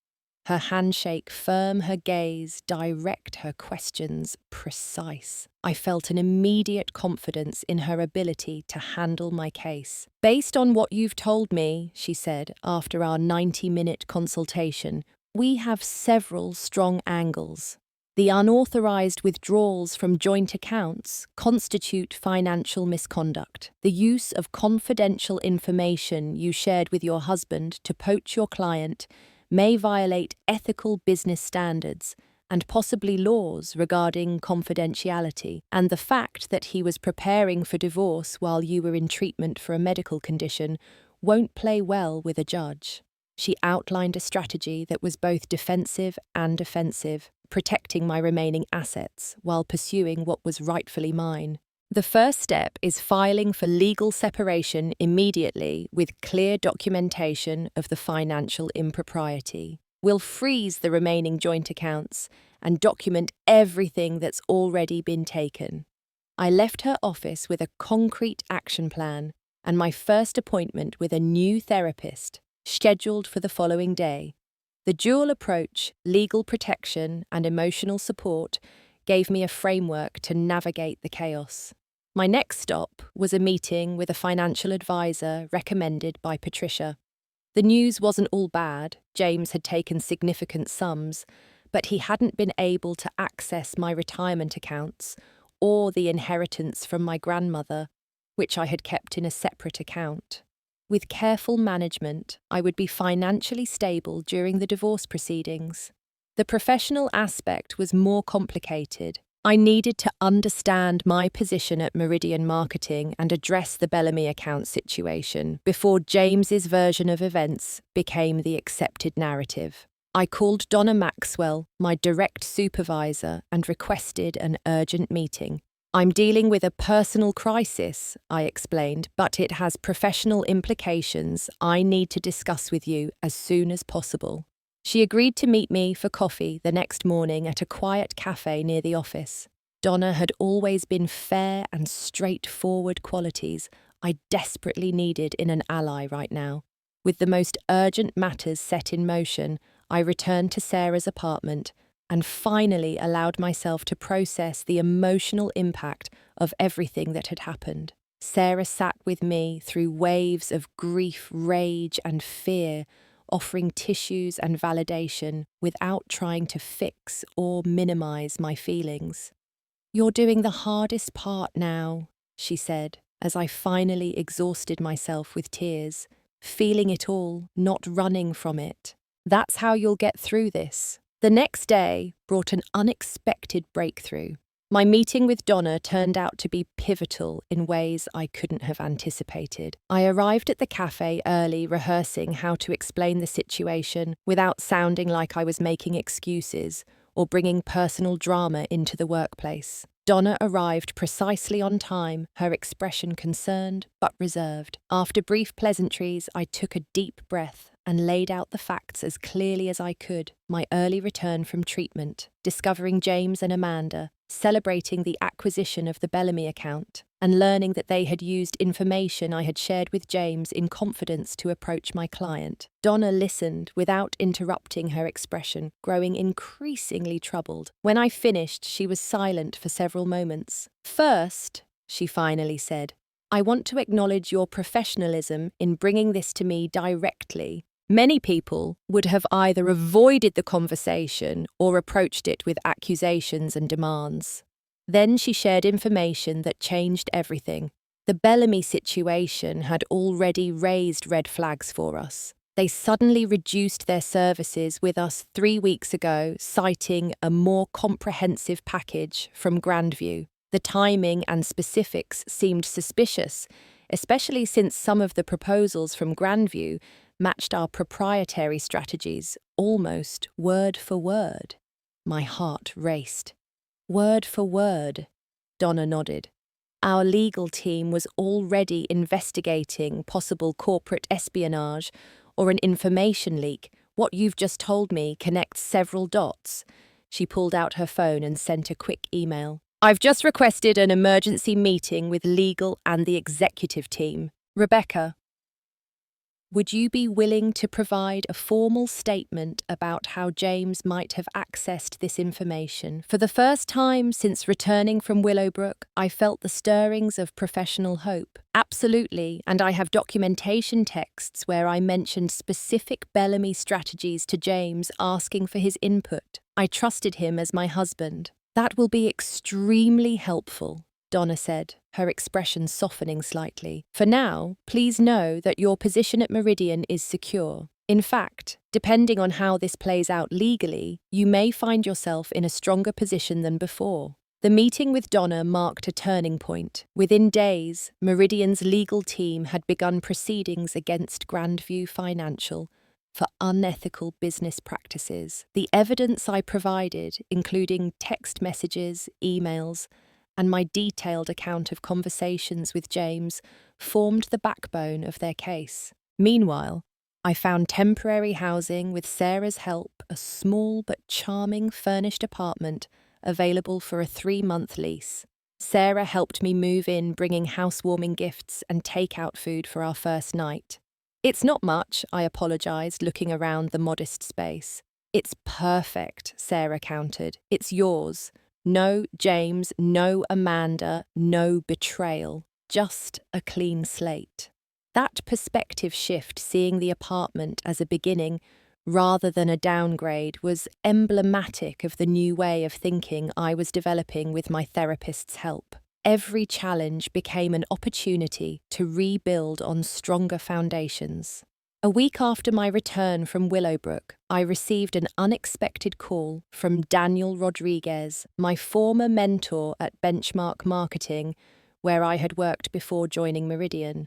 Her handshake firm, her gaze direct, her questions precise. I felt an immediate confidence in her ability to handle my case. "Based on what you've told me," she said after our 90-minute consultation, "we have several strong angles. The unauthorized withdrawals from joint accounts constitute financial misconduct. The use of confidential information you shared with your husband to poach your client may violate ethical business standards and possibly laws regarding confidentiality, and the fact that he was preparing for divorce while you were in treatment for a medical condition won't play well with a judge." She outlined a strategy that was both defensive and offensive, protecting my remaining assets while pursuing what was rightfully mine. "The first step is filing for legal separation immediately with clear documentation of the financial impropriety. We'll freeze the remaining joint accounts and document everything that's already been taken." I left her office with a concrete action plan and my first appointment with a new therapist, scheduled for the following day. The dual approach, legal protection and emotional support, gave me a framework to navigate the chaos. My next stop was a meeting with a financial advisor recommended by Patricia. The news wasn't all bad. James had taken significant sums, but he hadn't been able to access my retirement accounts or the inheritance from my grandmother, which I had kept in a separate account. With careful management, I would be financially stable during the divorce proceedings. The professional aspect was more complicated. I needed to understand my position at Meridian Marketing and address the Bellamy account situation before James's version of events became the accepted narrative. I called Donna Maxwell, my direct supervisor, and requested an urgent meeting. "I'm dealing with a personal crisis," I explained, "but it has professional implications I need to discuss with you as soon as possible." She agreed to meet me for coffee the next morning at a quiet cafe near the office. Donna had always been fair and straightforward qualities I desperately needed in an ally right now. With the most urgent matters set in motion, I returned to Sarah's apartment and finally allowed myself to process the emotional impact of everything that had happened. Sarah sat with me through waves of grief, rage, and fear, offering tissues and validation without trying to fix or minimize my feelings. "You're doing the hardest part now," she said, as I finally exhausted myself with tears, feeling it all, not running from it. "That's how you'll get through this." The next day brought an unexpected breakthrough. My meeting with Donna turned out to be pivotal in ways I couldn't have anticipated. I arrived at the cafe early, rehearsing how to explain the situation without sounding like I was making excuses or bringing personal drama into the workplace. Donna arrived precisely on time, her expression concerned but reserved. After brief pleasantries, I took a deep breath and laid out the facts as clearly as I could. My early return from treatment, discovering James and Amanda, celebrating the acquisition of the Bellamy account, and learning that they had used information I had shared with James in confidence to approach my client. Donna listened without interrupting her expression, growing increasingly troubled. When I finished, she was silent for several moments. "First," she finally said, "I want to acknowledge your professionalism in bringing this to me directly. Many people would have either avoided the conversation or approached it with accusations and demands." Then she shared information that changed everything. The Bellamy situation had already raised red flags for us. They suddenly reduced their services with us 3 weeks ago, citing a more comprehensive package from Grandview. The timing and specifics seemed suspicious, especially since some of the proposals from Grandview matched our proprietary strategies, almost word for word. My heart raced. "Word for word," Donna nodded. "Our legal team was already investigating possible corporate espionage or an information leak. What you've just told me connects several dots." She pulled out her phone and sent a quick email. "I've just requested an emergency meeting with legal and the executive team. Rebecca." Would you be willing to provide a formal statement about how James might have accessed this information? For the first time since returning from Willowbrook, I felt the stirrings of professional hope. Absolutely, and I have documentation texts where I mentioned specific Bellamy strategies to James, asking for his input. I trusted him as my husband. That will be extremely helpful, Donna said, her expression softening slightly. For now, please know that your position at Meridian is secure. In fact, depending on how this plays out legally, you may find yourself in a stronger position than before. The meeting with Donna marked a turning point. Within days, Meridian's legal team had begun proceedings against Grandview Financial for unethical business practices. The evidence I provided, including text messages, emails, and my detailed account of conversations with James, formed the backbone of their case. Meanwhile, I found temporary housing with Sarah's help, a small but charming furnished apartment available for a 3-month lease. Sarah helped me move in, bringing housewarming gifts and takeout food for our first night. It's not much, I apologized, looking around the modest space. It's perfect, Sarah countered. It's yours. No James, no Amanda, no betrayal. Just a clean slate. That perspective shift, seeing the apartment as a beginning rather than a downgrade, was emblematic of the new way of thinking I was developing with my therapist's help. Every challenge became an opportunity to rebuild on stronger foundations. A week after my return from Willowbrook, I received an unexpected call from Daniel Rodriguez, my former mentor at Benchmark Marketing, where I had worked before joining Meridian.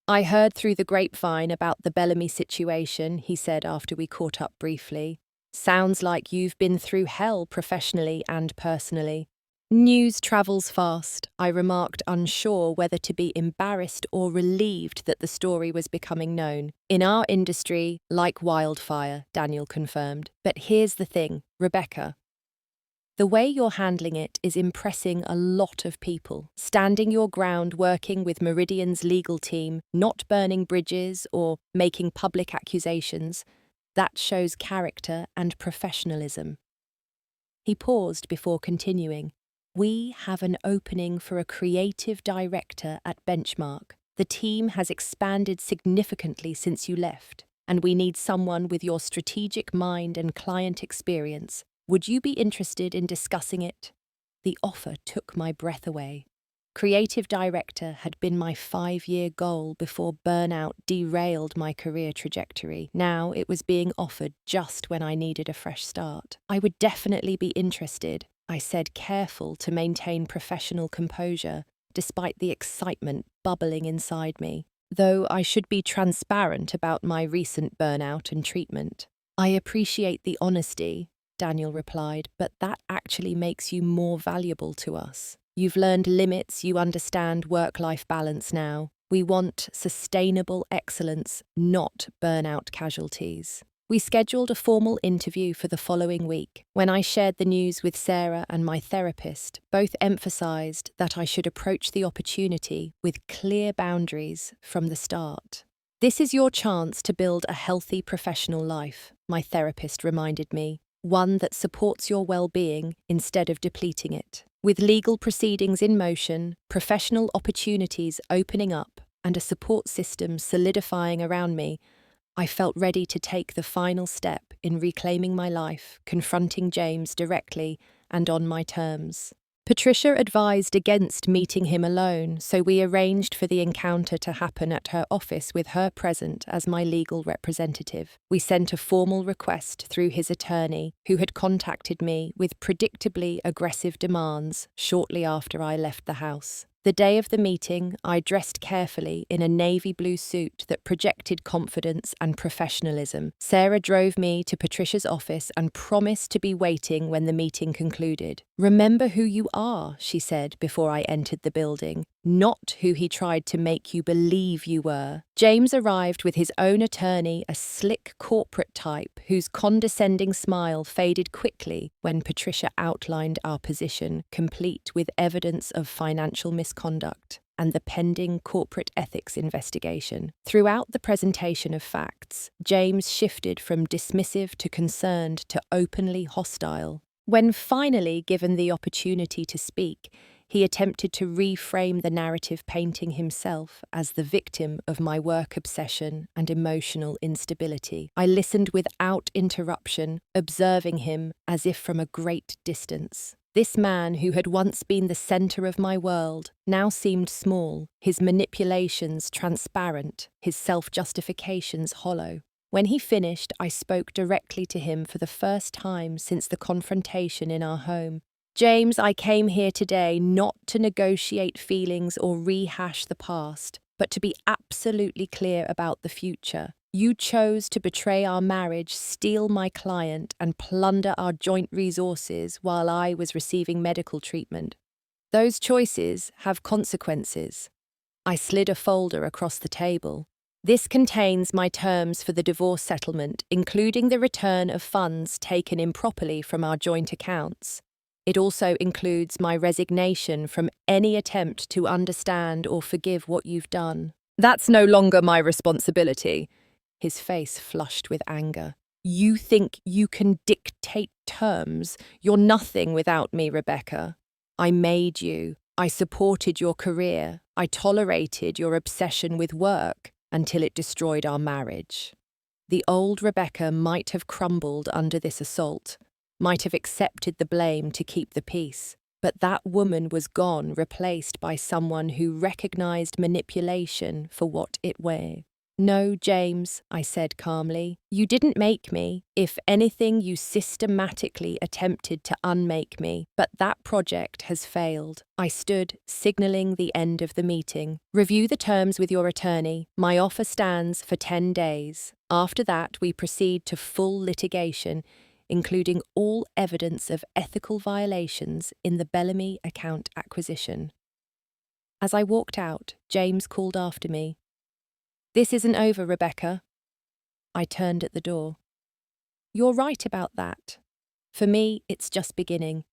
I heard through the grapevine about the Bellamy situation, he said after we caught up briefly. Sounds like you've been through hell professionally and personally. News travels fast, I remarked, unsure whether to be embarrassed or relieved that the story was becoming known. In our industry, like wildfire, Daniel confirmed. But here's the thing, Rebecca. The way you're handling it is impressing a lot of people. Standing your ground, working with Meridian's legal team, not burning bridges or making public accusations, that shows character and professionalism. He paused before continuing. We have an opening for a creative director at Benchmark. The team has expanded significantly since you left, and we need someone with your strategic mind and client experience. Would you be interested in discussing it? The offer took my breath away. Creative director had been my 5-year goal before burnout derailed my career trajectory. Now it was being offered just when I needed a fresh start. I would definitely be interested, I said, careful to maintain professional composure, despite the excitement bubbling inside me. Though I should be transparent about my recent burnout and treatment. I appreciate the honesty, Daniel replied, but that actually makes you more valuable to us. You've learned limits, you understand work-life balance now. We want sustainable excellence, not burnout casualties. We scheduled a formal interview for the following week. When I shared the news with Sarah and my therapist, both emphasized that I should approach the opportunity with clear boundaries from the start. This is your chance to build a healthy professional life, my therapist reminded me, one that supports your well-being instead of depleting it. With legal proceedings in motion, professional opportunities opening up, and a support system solidifying around me, I felt ready to take the final step in reclaiming my life, confronting James directly and on my terms. Patricia advised against meeting him alone, so we arranged for the encounter to happen at her office with her present as my legal representative. We sent a formal request through his attorney, who had contacted me with predictably aggressive demands shortly after I left the house. The day of the meeting, I dressed carefully in a navy blue suit that projected confidence and professionalism. Sarah drove me to Patricia's office and promised to be waiting when the meeting concluded. "Remember who you are," she said before I entered the building, "not who he tried to make you believe you were." James arrived with his own attorney, a slick corporate type whose condescending smile faded quickly when Patricia outlined our position, complete with evidence of financial misconduct. and the pending corporate ethics investigation. Throughout the presentation of facts, James shifted from dismissive to concerned to openly hostile. When finally given the opportunity to speak, he attempted to reframe the narrative, painting himself as the victim of my work obsession and emotional instability. I listened without interruption, observing him as if from a great distance. This man, who had once been the center of my world, now seemed small, his manipulations transparent, his self-justifications hollow. When he finished, I spoke directly to him for the first time since the confrontation in our home. James, I came here today not to negotiate feelings or rehash the past, but to be absolutely clear about the future. You chose to betray our marriage, steal my client, and plunder our joint resources while I was receiving medical treatment. Those choices have consequences. I slid a folder across the table. This contains my terms for the divorce settlement, including the return of funds taken improperly from our joint accounts. It also includes my resignation from any attempt to understand or forgive what you've done. That's no longer my responsibility. His face flushed with anger. You think you can dictate terms? You're nothing without me, Rebecca. I made you. I supported your career. I tolerated your obsession with work until it destroyed our marriage. The old Rebecca might have crumbled under this assault, might have accepted the blame to keep the peace, but that woman was gone, replaced by someone who recognized manipulation for what it was. No, James, I said calmly. You didn't make me. If anything, you systematically attempted to unmake me, but that project has failed. I stood, signaling the end of the meeting. Review the terms with your attorney. My offer stands for 10 days. After that, we proceed to full litigation, including all evidence of ethical violations in the Bellamy account acquisition. As I walked out, James called after me. This isn't over, Rebecca. I turned at the door. You're right about that. For me, it's just beginning.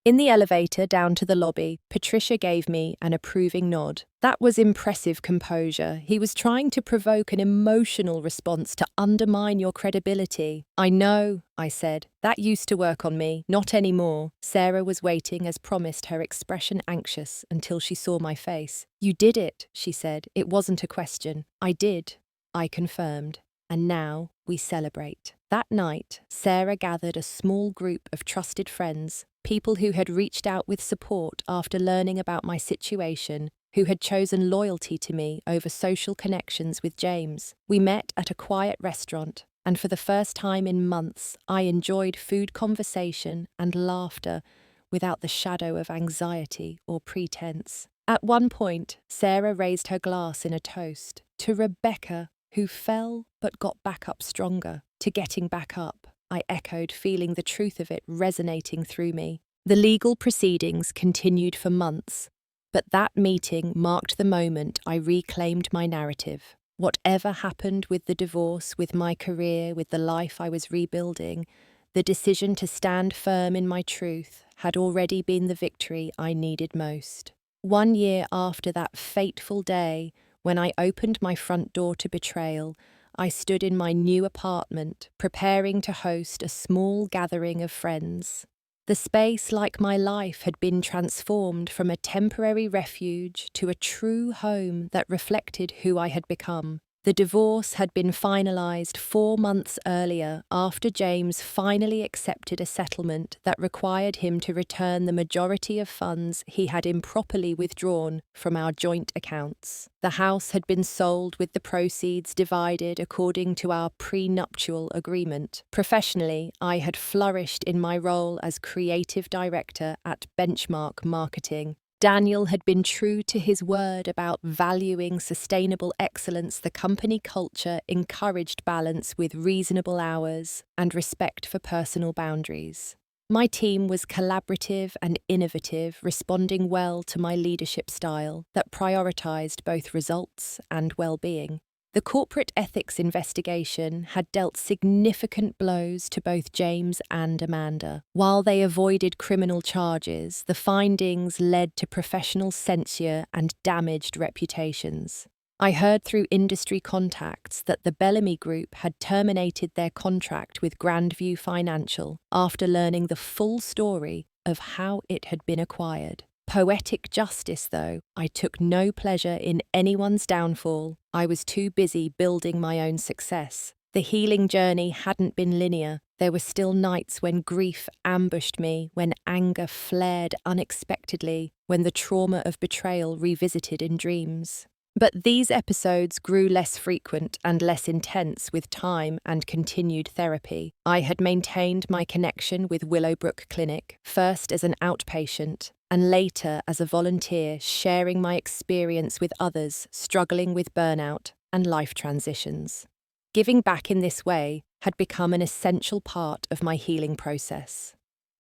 In the elevator down to the lobby, Patricia gave me an approving nod. That was impressive composure. He was trying to provoke an emotional response to undermine your credibility. I know, I said. That used to work on me, not anymore. Sarah was waiting as promised, her expression anxious until she saw my face. You did it, she said. It wasn't a question. I did, I confirmed. And now we celebrate. That night, Sarah gathered a small group of trusted friends, people who had reached out with support after learning about my situation, who had chosen loyalty to me over social connections with James. We met at a quiet restaurant, and for the first time in months, I enjoyed food conversation and laughter without the shadow of anxiety or pretense. At one point, Sarah raised her glass in a toast to Rebecca, who fell but got back up stronger. To getting back up, I echoed, feeling the truth of it resonating through me. The legal proceedings continued for months, but that meeting marked the moment I reclaimed my narrative. Whatever happened with the divorce, with my career, with the life I was rebuilding, the decision to stand firm in my truth had already been the victory I needed most. 1 year after that fateful day, when I opened my front door to betrayal, I stood in my new apartment, preparing to host a small gathering of friends. The space, like my life, had been transformed from a temporary refuge to a true home that reflected who I had become. The divorce had been finalised 4 months earlier, after James finally accepted a settlement that required him to return the majority of funds he had improperly withdrawn from our joint accounts. The house had been sold with the proceeds divided according to our prenuptial agreement. Professionally, I had flourished in my role as creative director at Benchmark Marketing. Daniel had been true to his word about valuing sustainable excellence. The company culture encouraged balance with reasonable hours and respect for personal boundaries. My team was collaborative and innovative, responding well to my leadership style that prioritized both results and well-being. The corporate ethics investigation had dealt significant blows to both James and Amanda. While they avoided criminal charges, the findings led to professional censure and damaged reputations. I heard through industry contacts that the Bellamy Group had terminated their contract with Grandview Financial after learning the full story of how it had been acquired. Poetic justice, though, I took no pleasure in anyone's downfall. I was too busy building my own success. The healing journey hadn't been linear. There were still nights when grief ambushed me, when anger flared unexpectedly, when the trauma of betrayal revisited in dreams. But these episodes grew less frequent and less intense with time and continued therapy. I had maintained my connection with Willowbrook Clinic, first as an outpatient and later as a volunteer, sharing my experience with others struggling with burnout and life transitions. Giving back in this way had become an essential part of my healing process.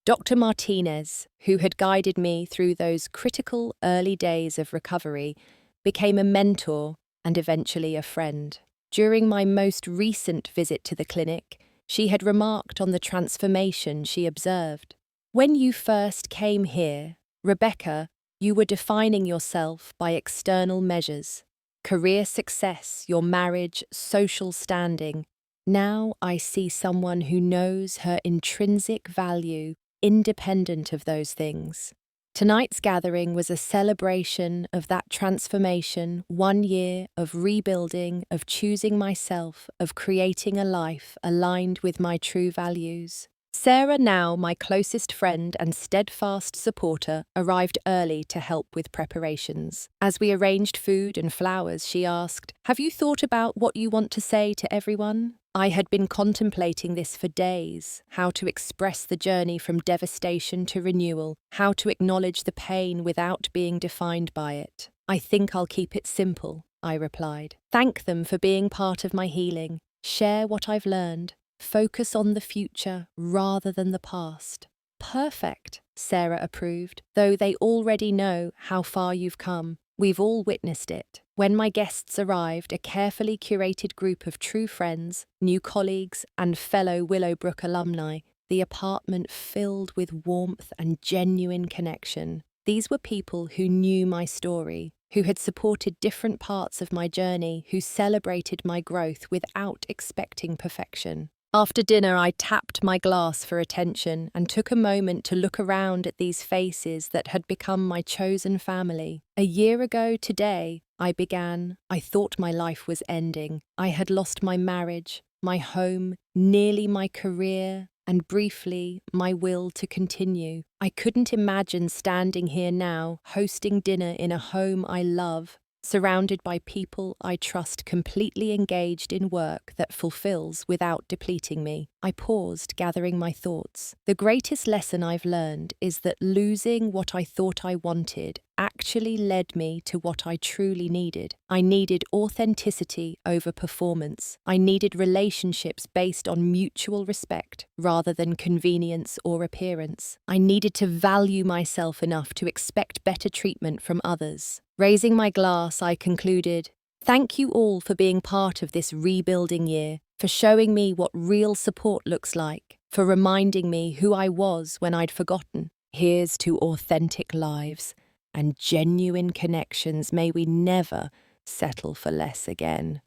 Dr. Martinez, who had guided me through those critical early days of recovery, became a mentor and eventually a friend. During my most recent visit to the clinic, she had remarked on the transformation she observed. When you first came here, Rebecca, you were defining yourself by external measures, career success, your marriage, social standing. Now I see someone who knows her intrinsic value, independent of those things. Tonight's gathering was a celebration of that transformation, 1 year of rebuilding, of choosing myself, of creating a life aligned with my true values. Sarah, now my closest friend and steadfast supporter, arrived early to help with preparations. As we arranged food and flowers, she asked, "Have you thought about what you want to say to everyone?" I had been contemplating this for days, how to express the journey from devastation to renewal, how to acknowledge the pain without being defined by it. "I think I'll keep it simple," I replied. "Thank them for being part of my healing. Share what I've learned. Focus on the future rather than the past." "Perfect," Sarah approved, "though they already know how far you've come. We've all witnessed it." When my guests arrived, a carefully curated group of true friends, new colleagues, and fellow Willowbrook alumni, the apartment filled with warmth and genuine connection. These were people who knew my story, who had supported different parts of my journey, who celebrated my growth without expecting perfection. After dinner, I tapped my glass for attention and took a moment to look around at these faces that had become my chosen family. "A year ago today," I began, "I thought my life was ending. I had lost my marriage, my home, nearly my career, and briefly, my will to continue. I couldn't imagine standing here now, hosting dinner in a home I love, surrounded by people I trust, completely engaged in work that fulfills without depleting me." I paused, gathering my thoughts. The greatest lesson I've learned is that losing what I thought I wanted actually led me to what I truly needed. I needed authenticity over performance. I needed relationships based on mutual respect rather than convenience or appearance. I needed to value myself enough to expect better treatment from others. Raising my glass, I concluded, "Thank you all for being part of this rebuilding year, for showing me what real support looks like, for reminding me who I was when I'd forgotten. Here's to authentic lives and genuine connections. May we never settle for less again."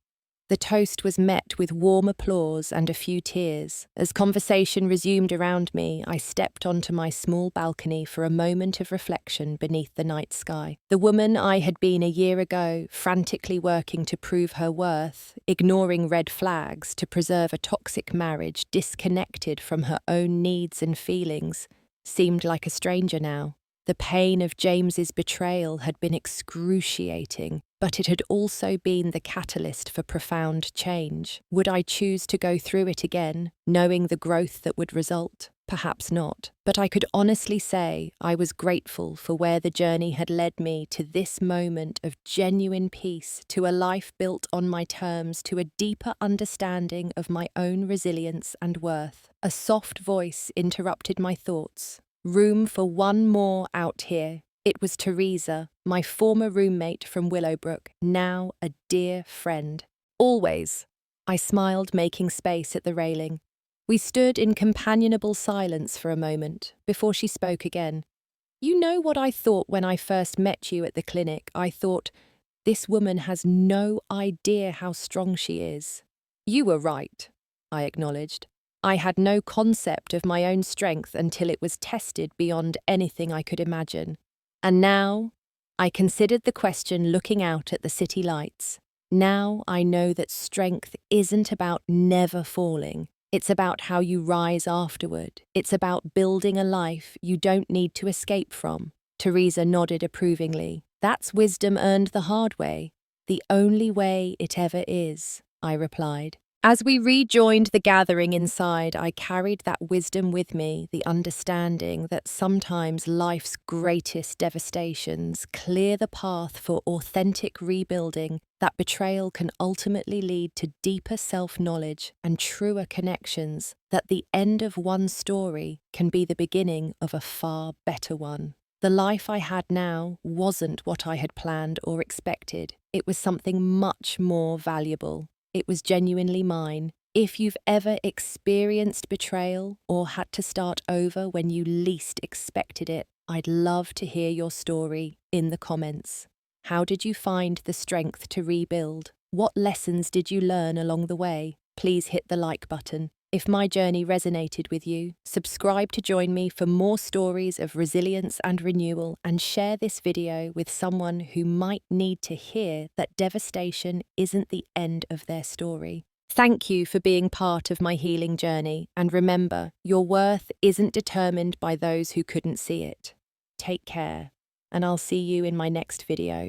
The toast was met with warm applause and a few tears. As conversation resumed around me, I stepped onto my small balcony for a moment of reflection beneath the night sky. The woman I had been a year ago, frantically working to prove her worth, ignoring red flags to preserve a toxic marriage, disconnected from her own needs and feelings, seemed like a stranger now. The pain of James's betrayal had been excruciating, but it had also been the catalyst for profound change. Would I choose to go through it again, knowing the growth that would result? Perhaps not. But I could honestly say I was grateful for where the journey had led me to this moment of genuine peace, to a life built on my terms, to a deeper understanding of my own resilience and worth. A soft voice interrupted my thoughts. "Room for one more out here." It was Teresa, my former roommate from Willowbrook, now a dear friend. Always. I smiled, making space at the railing. We stood in companionable silence for a moment before she spoke again. You know what I thought when I first met you at the clinic? I thought, this woman has no idea how strong she is. You were right, I acknowledged. I had no concept of my own strength until it was tested beyond anything I could imagine. And now, I considered the question looking out at the city lights. Now I know that strength isn't about never falling. It's about how you rise afterward. It's about building a life you don't need to escape from. Teresa nodded approvingly. That's wisdom earned the hard way. The only way it ever is, I replied. As we rejoined the gathering inside, I carried that wisdom with me, the understanding that sometimes life's greatest devastations clear the path for authentic rebuilding, that betrayal can ultimately lead to deeper self-knowledge and truer connections, that the end of one story can be the beginning of a far better one. The life I had now wasn't what I had planned or expected. It was something much more valuable. It was genuinely mine. If you've ever experienced betrayal or had to start over when you least expected it, I'd love to hear your story in the comments. How did you find the strength to rebuild? What lessons did you learn along the way? Please hit the like button. If my journey resonated with you, subscribe to join me for more stories of resilience and renewal, and share this video with someone who might need to hear that devastation isn't the end of their story. Thank you for being part of my healing journey, and remember, your worth isn't determined by those who couldn't see it. Take care, and I'll see you in my next video.